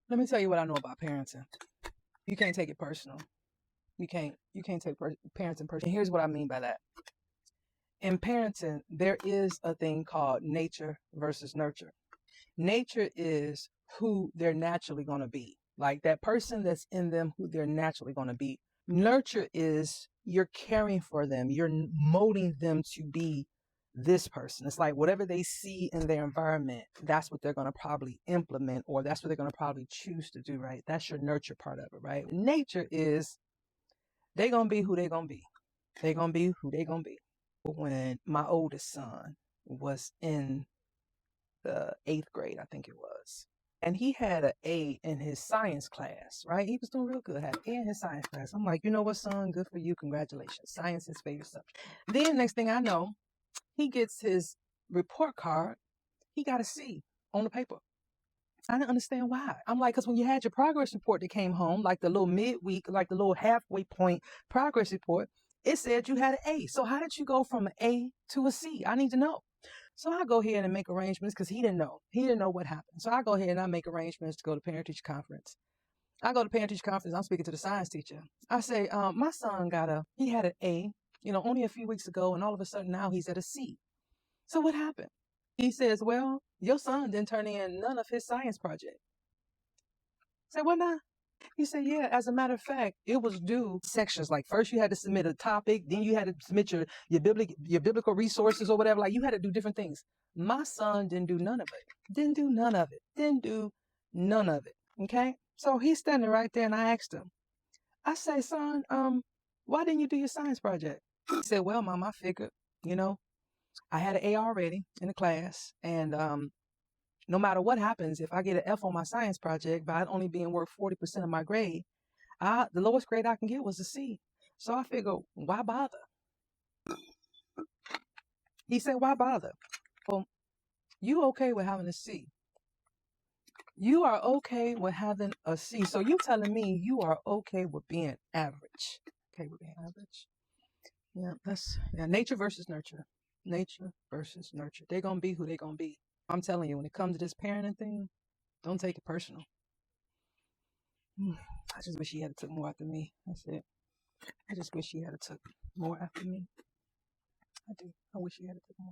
Let me tell you what I know about parenting. You can't take it personal. You can't take parenting personal. And here's what I mean by that. In parenting, there is a thing called nature versus nurture. Nature is who they're naturally going to be. Like that person that's in them, who they're naturally going to be. Nurture is you're caring for them. You're molding them to be this person. It's like whatever they see in their environment, that's what they're going to probably implement, or that's what they're going to probably choose to do, right? That's your nurture part of it, right? Nature is they're going to be who they're going to be. They're going to be who they're going to be. When my oldest son was in the 8th grade, I think it was. And he had an A in his science class, right? He was doing real good, had an A in his science class. I'm like, you know what, son? Good for you. Congratulations. Science is his favorite subject. Then next thing I know, he gets his report card. He got a C on the paper. I didn't understand why. I'm like, because when you had your progress report that came home, like the little midweek, like the little halfway point progress report, it said you had an A. So how did you go from an A to a C? I need to know. So I go ahead and make arrangements because he didn't know. He didn't know what happened. So I go ahead and I make arrangements to go to parent-teacher conference. I go to parent-teacher conference. I'm speaking to the science teacher. I say, my son he had an A, only a few weeks ago, and all of a sudden now he's at a C. So what happened? He says, well, your son didn't turn in none of his science project. I said, what now? He said, yeah, as a matter of fact, it was due sections. Like first you had to submit a topic, then you had to submit your biblical resources or whatever. Like you had to do different things. My son didn't do none of it. Didn't do none of it. Didn't do none of it. Okay? So he's standing right there and I asked him, I say, son, why didn't you do your science project? He said, well, Mom, I figured, I had an A already in the class, and no matter what happens, if I get an F on my science project by it only being worth 40% of my grade, the lowest grade I can get was a C. So I figured, why bother? He said, why bother? Well, you okay with having a C? You are okay with having a C. So you telling me you are okay with being average? Okay with being average? Yeah, nature versus nurture. Nature versus nurture. They're gonna be who they're gonna be. I'm telling you, when it comes to this parenting thing, don't take it personal. I just wish he had took more after me. That's it. I just wish he had took more after me. I do. I wish he had took more.